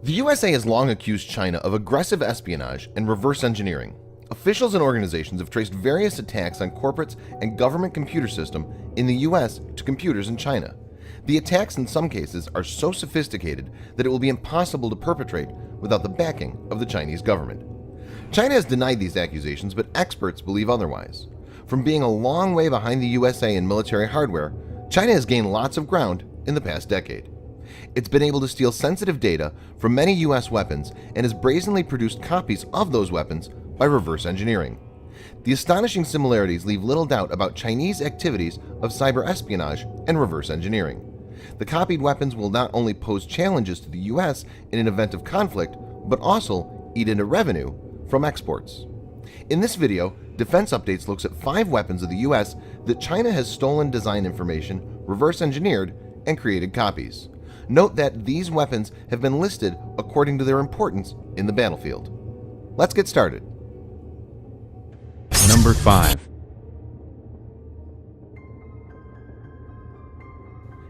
The USA has long accused China of aggressive espionage and reverse engineering. Officials and organizations have traced various attacks on corporates and government computer system in the US to computers in China. The attacks in some cases are so sophisticated that it will be impossible to perpetrate without the backing of the Chinese government. China has denied these accusations, but experts believe otherwise. From being a long way behind the USA in military hardware, China has gained lots of ground in the past decade. It's been able to steal sensitive data from many US weapons and has brazenly produced copies of those weapons by reverse engineering. The astonishing similarities leave little doubt about Chinese activities of cyber espionage and reverse engineering. The copied weapons will not only pose challenges to the US in an event of conflict, but also eat into revenue from exports. In this video, Defense Updates looks at 5 weapons of the US that China has stolen design information, reverse engineered, and created copies. Note that these weapons have been listed according to their importance in the battlefield. Let's get started. Number 5.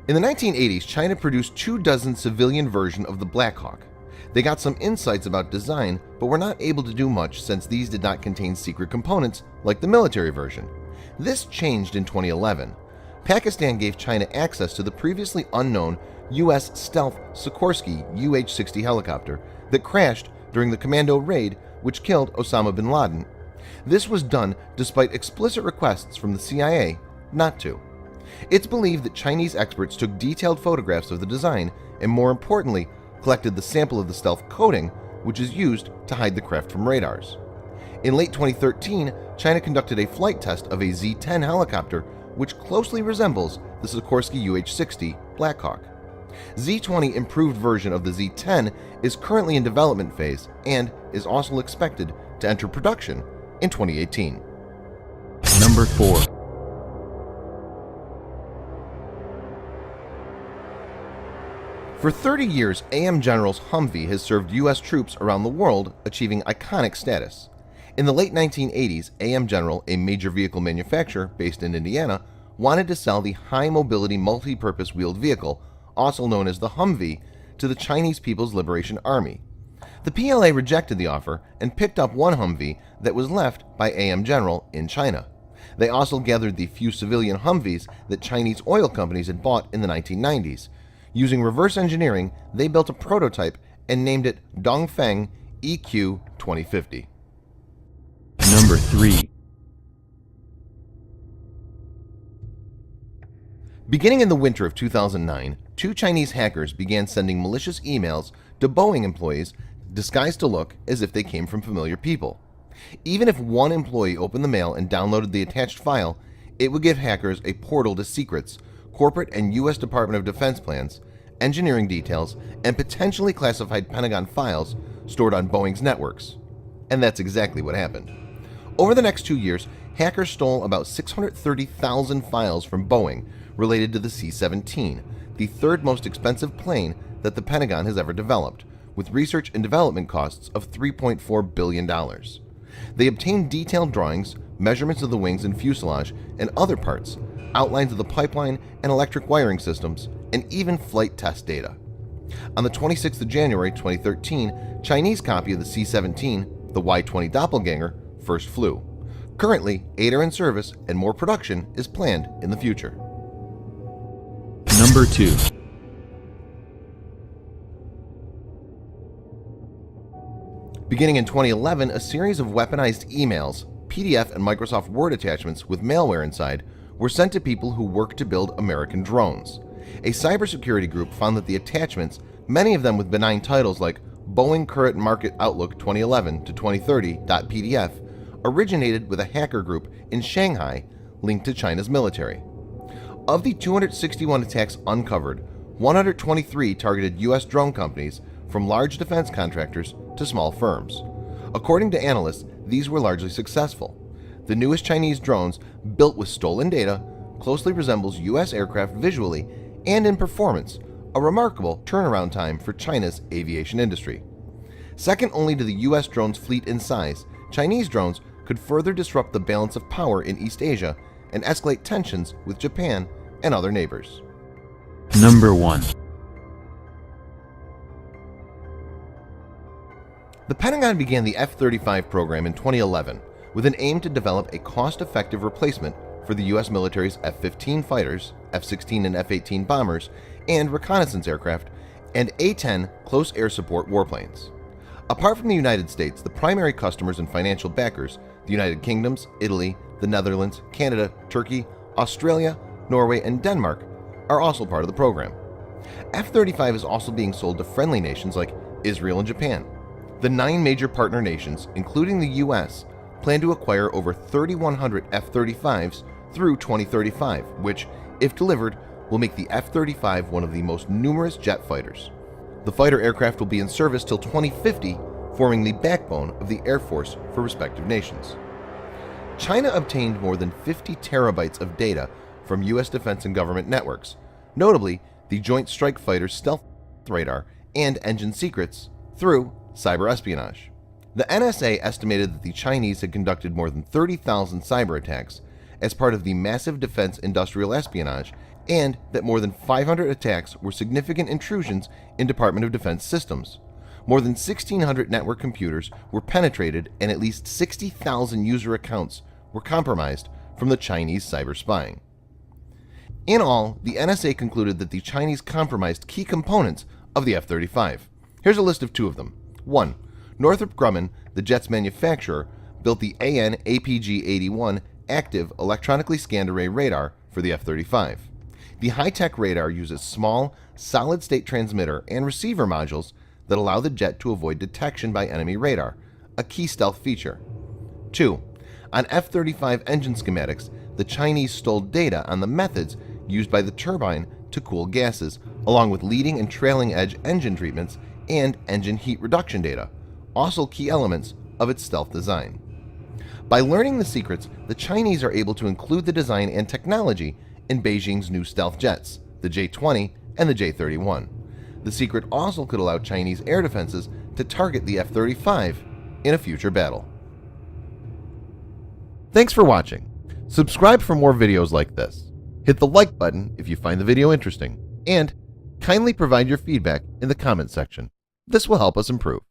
In the 1980s, China produced 24 civilian versions of the Black Hawk. They got some insights about design, but were not able to do much since these did not contain secret components like the military version. This changed in 2011. Pakistan gave China access to the previously unknown US stealth Sikorsky UH-60 helicopter that crashed during the commando raid which killed Osama bin Laden. This was done despite explicit requests from the CIA not to. It's believed that Chinese experts took detailed photographs of the design and, more importantly, collected the sample of the stealth coating, which is used to hide the craft from radars. In late 2013, China conducted a flight test of a Z-10 helicopter, which closely resembles the Sikorsky UH-60 Black Hawk. Z-20 improved version of the Z-10 is currently in development phase and is also expected to enter production in 2018. Number 4. For 30 years, AM General's Humvee has served US troops around the world, achieving iconic status. In the late 1980s, AM General, a major vehicle manufacturer based in Indiana, wanted to sell the high-mobility multi-purpose wheeled vehicle, also known as the Humvee, to the Chinese People's Liberation Army. The PLA rejected the offer and picked up one Humvee that was left by AM General in China. They also gathered the few civilian Humvees that Chinese oil companies had bought in the 1990s. Using reverse engineering, they built a prototype and named it Dongfeng EQ 2050. Number 3. Beginning in the winter of 2009, 2 Chinese hackers began sending malicious emails to Boeing employees disguised to look as if they came from familiar people. Even if one employee opened the mail and downloaded the attached file, it would give hackers a portal to secrets, corporate and US Department of Defense plans, engineering details, and potentially classified Pentagon files stored on Boeing's networks. And that's exactly what happened. Over the next 2 years, hackers stole about 630,000 files from Boeing related to the C-17, the third most expensive plane that the Pentagon has ever developed, with research and development costs of $3.4 billion. They obtained detailed drawings, measurements of the wings and fuselage and other parts, outlines of the pipeline and electric wiring systems, and even flight test data. On the 26th of January 2013, Chinese copy of the C-17, the Y-20 Doppelganger, first flew. Currently, 8 are in service and more production is planned in the future. Number 2. Beginning in 2011, a series of weaponized emails, PDF and Microsoft Word attachments with malware inside were sent to people who work to build American drones. A cybersecurity group found that the attachments, many of them with benign titles like Boeing Current Market Outlook 2011 to 2030.pdf, originated with a hacker group in Shanghai linked to China's military. Of the 261 attacks uncovered, 123 targeted US drone companies, from large defense contractors to small firms. According to analysts, these were largely successful. The newest Chinese drones, built with stolen data, closely resembles US aircraft visually and in performance, a remarkable turnaround time for China's aviation industry. Second only to the US drones fleet in size, Chinese drones could further disrupt the balance of power in East Asia and escalate tensions with Japan and other neighbors. Number 1. The Pentagon began the F-35 program in 2011 with an aim to develop a cost-effective replacement for the U.S. military's F-15 fighters, F-16 and F-18 bombers, and reconnaissance aircraft, and A-10 close air support warplanes. Apart from the United States, the primary customers and financial backers, the United Kingdoms, Italy, the Netherlands, Canada, Turkey, Australia, Norway, and Denmark, are also part of the program. F-35 is also being sold to friendly nations like Israel and Japan. The 9 major partner nations, including the U.S., plan to acquire over 3,100 F-35s through 2035, which, if delivered, will make the F-35 one of the most numerous jet fighters. The fighter aircraft will be in service till 2050, forming the backbone of the Air Force for respective nations. China obtained more than 50 terabytes of data from U.S. defense and government networks, notably the Joint Strike Fighter Stealth Radar and Engine Secrets, through cyber espionage. The NSA estimated that the Chinese had conducted more than 30,000 cyber attacks as part of the massive defense industrial espionage, and that more than 500 attacks were significant intrusions in Department of Defense systems. More than 1,600 network computers were penetrated and at least 60,000 user accounts were compromised from the Chinese cyber spying. In all, the NSA concluded that the Chinese compromised key components of the F-35. Here's a list of 2 of them. 1. Northrop Grumman, the jet's manufacturer, built the AN/APG-81 active electronically scanned array radar for the F-35. The high-tech radar uses small, solid-state transmitter and receiver modules that allow the jet to avoid detection by enemy radar, a key stealth feature. 2. On F-35 engine schematics, the Chinese stole data on the methods used by the turbine to cool gases, along with leading and trailing edge engine treatments and engine heat reduction data, also key elements of its stealth design. By learning the secrets, the Chinese are able to include the design and technology in Beijing's new stealth jets, the J-20 and the J-31. The secret also could allow Chinese air defenses to target the F-35 in a future battle. Thanks for watching. Subscribe for more videos like this. Hit the like button if you find the video interesting, and kindly provide your feedback in the comment section. This will help us improve.